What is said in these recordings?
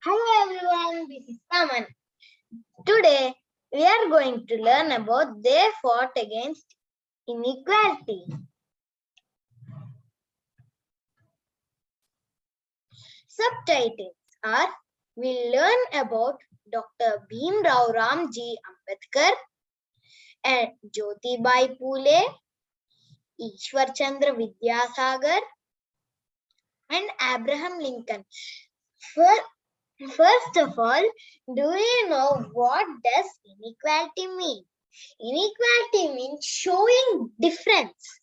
Hello everyone, this is Kaman. Today we are going to learn about they fought against inequality. Subtitles are we learn about Dr. Bhimrao Ramji Ambedkar and Jyotibai Phule, Ishwar Chandra Vidyasagar and Abraham Lincoln. First of all, do you know what does inequality mean? Inequality means showing difference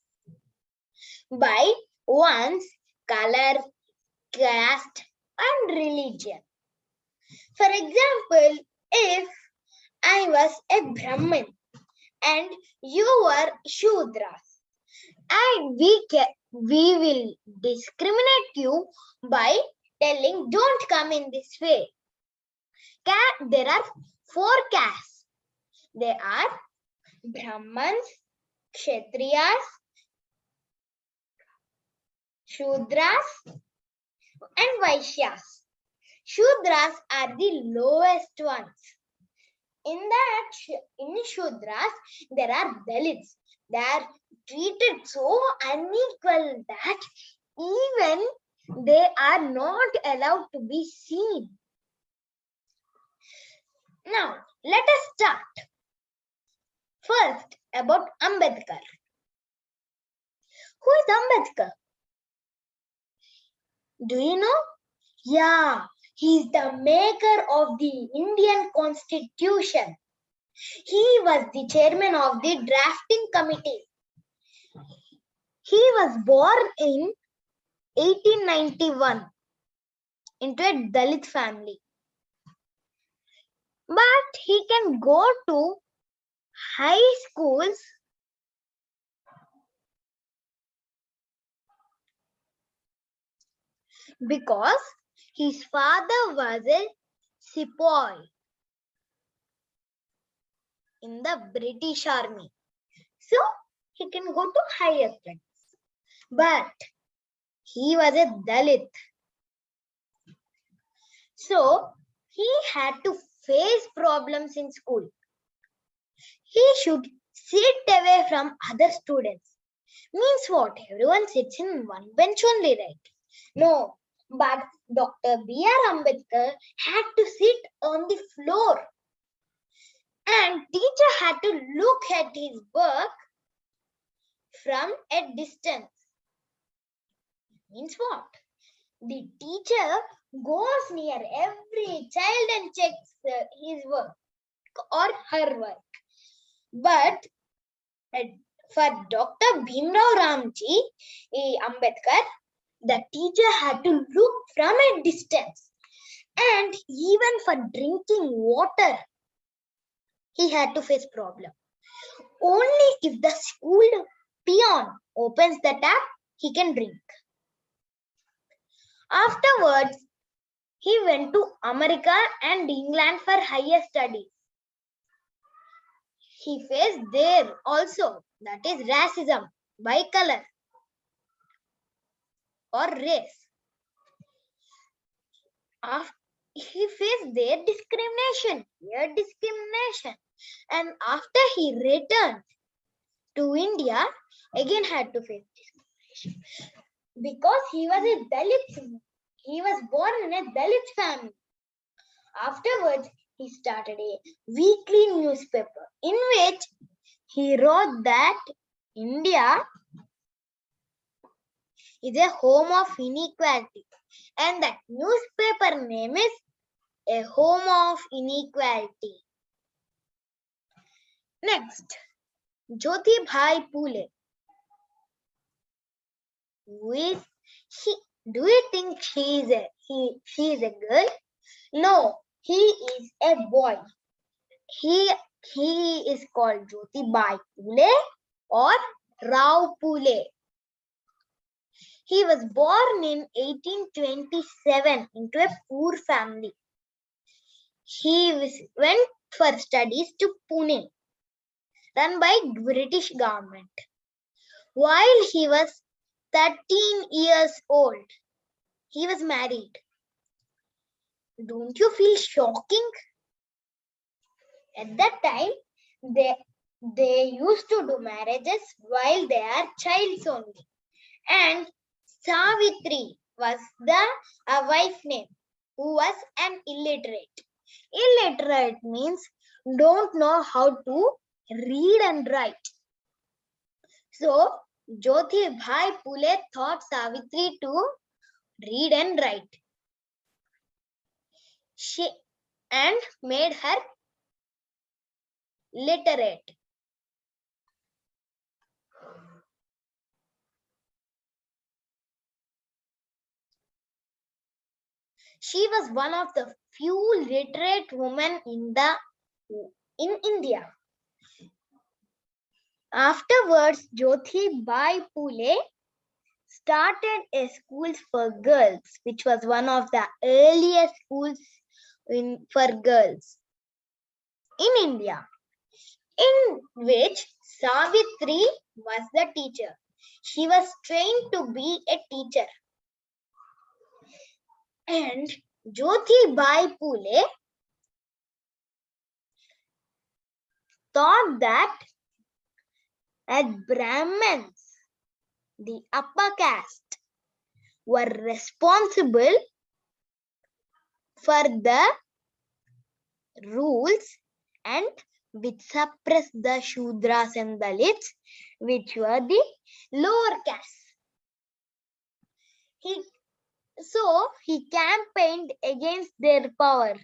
by one's color, caste, and religion. For example, if I was a Brahmin and you were Shudras, and we will discriminate you by telling don't come in this way. There are 4 castes. They are Brahmans, Kshatriyas, Shudras, and Vaishyas. Shudras are the lowest ones. In Shudras, there are Dalits. They are treated so unequal that even they are not allowed to be seen. Now, let us start. First, about Ambedkar. Who is Ambedkar? Do you know? Yeah, he is the maker of the Indian Constitution. He was the chairman of the drafting committee. He was born in 1891 into a Dalit family. But he can go to high schools because his father was a sepoy in the British Army. So he can go to higher class. But he was a Dalit. So he had to face problems in school. He should sit away from other students. Means what? Everyone sits in one bench only, right? No, but Dr. B.R. Ambedkar had to sit on the floor. And teacher had to look at his work from a distance. Means what? The teacher goes near every child and checks his work or her work. But for Dr. Bhimrao Ramji Ambedkar, the teacher had to look from a distance. And even for drinking water, he had to face problem. Only if the school peon opens the tap, he can drink. Afterwards, he went to America and England for higher studies. He faced there also, that is racism by color or race. He faced their discrimination, and after he returned to India, again had to face discrimination because he was a Dalit. He was born in a Dalit family. Afterwards, he started a weekly newspaper in which he wrote that India is a home of inequality, and that newspaper name is A Home of Inequality. Next, Jyotibai Phule. Who is she? Do you think she is a girl? No, he is a boy. He is called Jyotibai Phule or Rao Phule. He was born in 1827 into a poor family. He went for studies to Pune, run by British government. While he was 13 years old, he was married. Don't you feel shocking? At that time, they used to do marriages while they are childs only. And Savitri was a wife name who was an illiterate. Illiterate means don't know how to read and write. So Jyotibhai Phule taught Savitri to read and write. She and made her literate. She was one of the few literate women in India. Afterwards, Jyotibhai Phule started a school for girls, which was one of the earliest schools for girls in India, in which Savitri was the teacher. She was trained to be a teacher. And Jyotibhai Phule thought that as Brahmins, the upper caste, were responsible for the rules and which suppressed the Shudras and Dalits, which were the lower caste. He campaigned against their power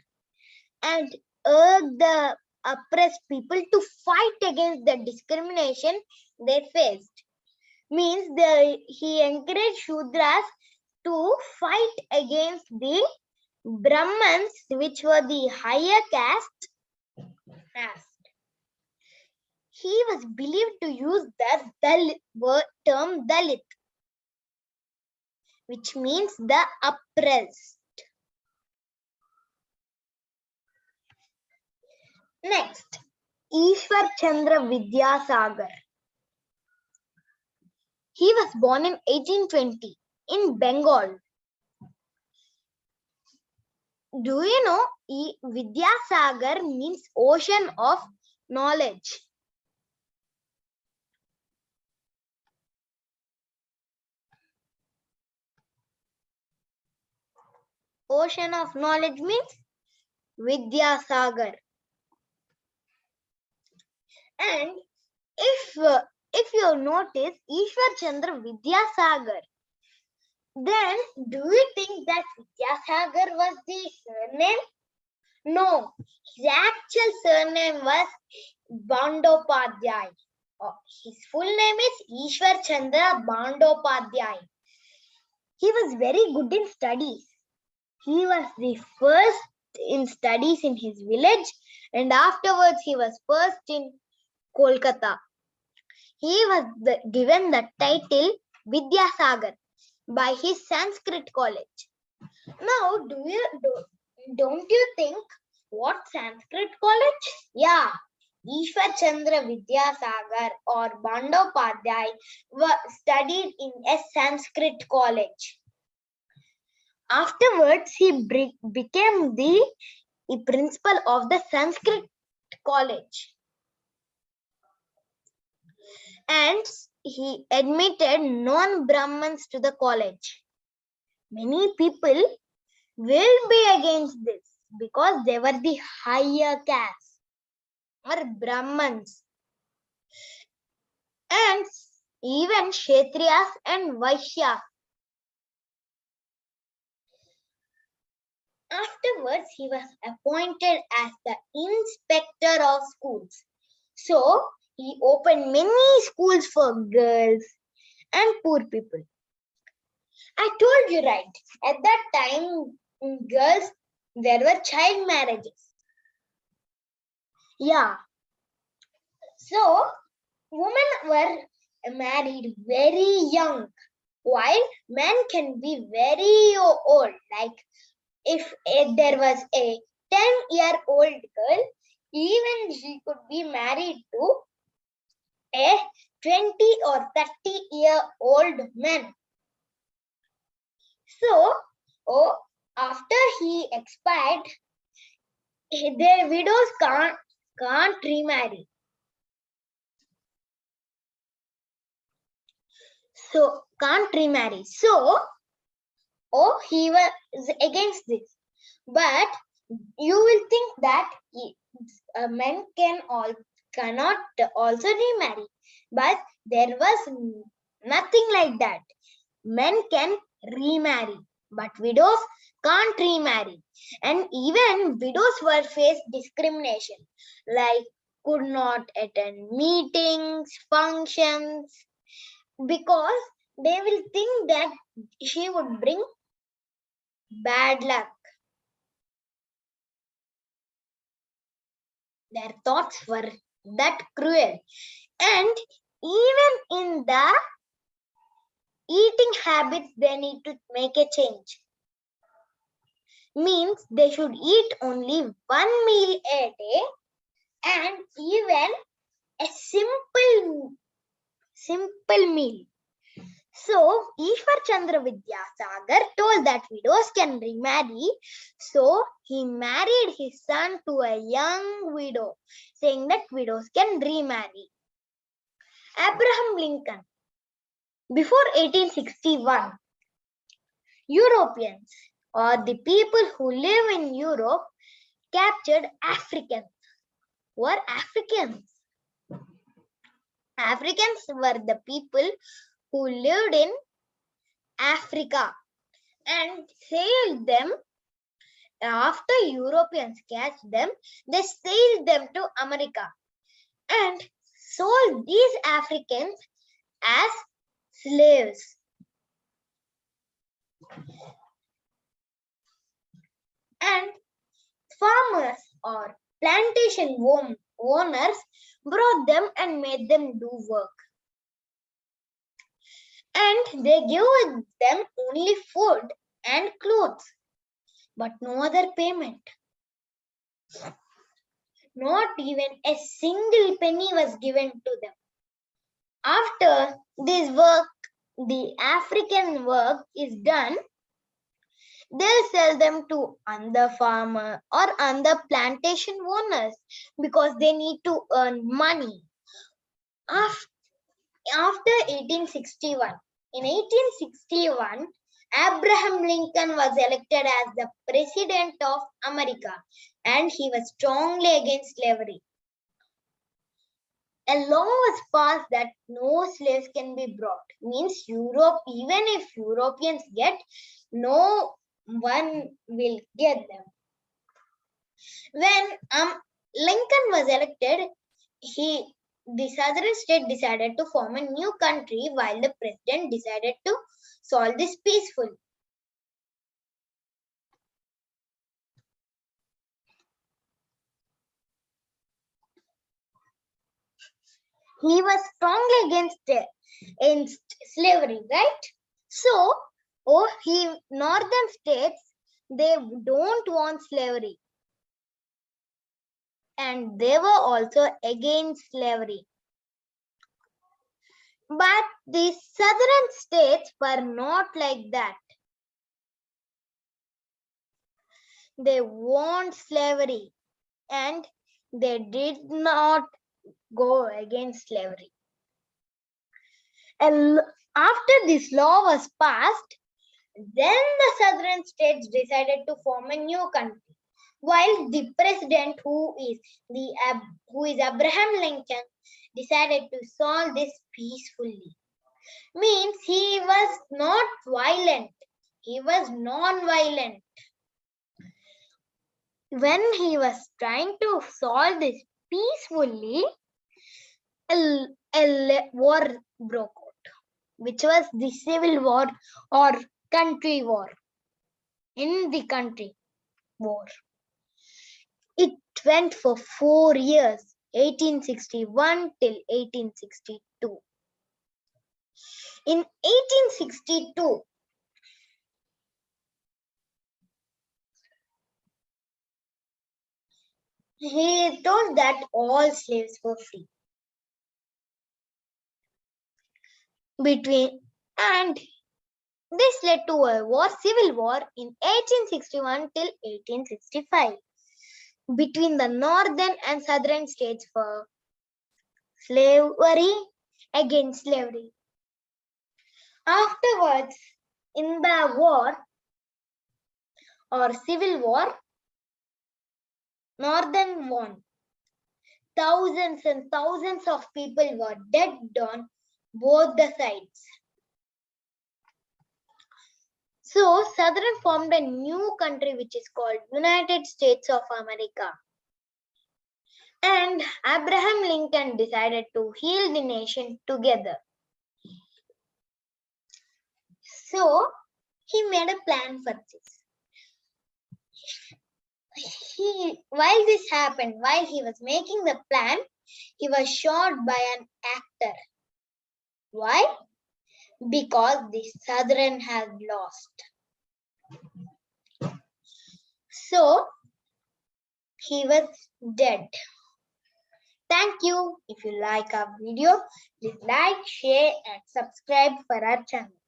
and urged the oppressed people to fight against the discrimination they faced. Means he encouraged Shudras to fight against the Brahmins, which were the higher caste. He was believed to use the term Dalit, which means the oppressed. Next, Ishwar Chandra Vidyasagar. He was born in 1820 in Bengal. Do you know Vidyasagar means ocean of knowledge? Ocean of knowledge means Vidyasagar. And if you notice Ishwar Chandra Vidyasagar, then do you think that Vidyasagar was the surname? No, his actual surname was Bandopadhyay. His full name is Ishwar Chandra Bandopadhyay. He was very good in studies. He was the first in studies in his village, and afterwards he was first in Kolkata. He was given the title Vidyasagar by his Sanskrit college. Now, don't you think what Sanskrit college? Yeah, Ishwar Chandra Vidyasagar or Bandopadhyay studied in a Sanskrit college. Afterwards, he became the principal of the Sanskrit college. And he admitted non-Brahmins to the college. Many people will be against this because they were the higher caste or Brahmins. And even Kshatriyas and Vaishyas. Afterwards, he was appointed as the inspector of schools. So, he opened many schools for girls and poor people. I told you right. At that time, girls, there were child marriages. Yeah. So, women were married very young, while men can be very old. Like if there was a 10-year-old girl, even she could be married to a 20 or 30-year-old man. So, after he expired, their widows can't remarry. So can't remarry. So, he was against this. But you will think that men cannot also remarry. But there was nothing like that. Men can remarry, but widows can't remarry. And even widows were faced discrimination, like could not attend meetings, functions, because they will think that she would bring bad luck. Their thoughts were that cruel. And even in the eating habits, they need to make a change. Means they should eat only one meal a day, and even a simple meal. So, Ishwar Chandra Vidyasagar told that widows can remarry. So, he married his son to a young widow, saying that widows can remarry. Abraham Lincoln. Before 1861, Europeans, or the people who live in Europe, captured Africans. Were Africans? Africans were the people who lived in Africa and sailed them. After Europeans catch them, they sailed them to America and sold these Africans as slaves. And farmers or plantation owners brought them and made them do work. And they gave them only food and clothes, but no other payment. Not even a single penny was given to them. After this work, the African work is done, they'll sell them to other farmer or other plantation owners because they need to earn money. After 1861, in 1861, Abraham Lincoln was elected as the President of America, and he was strongly against slavery. A law was passed that no slaves can be brought. Means Europe, even if Europeans get, no one will get them. When Lincoln was elected, the southern state decided to form a new country, while the president decided to solve this peacefully. He was strongly against slavery, right? So, northern states, they don't want slavery. And they were also against slavery. But the southern states were not like that. They want slavery and they did not go against slavery. And after this law was passed, then the southern states decided to form a new country, while the president, who is Abraham Lincoln, decided to solve this peacefully. Means he was not violent, he was non-violent. When he was trying to solve this peacefully, a war broke out, which was the civil war or country war. In the country war, it went for 4 years, 1861 till 1862. In 1862, he told that all slaves were free. And This led to a civil war in 1861 till 1865 between the northern and southern states for slavery against slavery. Afterwards, in the war or civil war, northern won. Thousands and thousands of people were dead on both the sides. So, Southern formed a new country which is called United States of America. And Abraham Lincoln decided to heal the nation together. So, he made a plan for this. While this happened, while he was making the plan, he was shot by an actor. Why? Because the Southern had lost. So, he was dead. Thank you. If you like our video, please like, share and subscribe for our channel.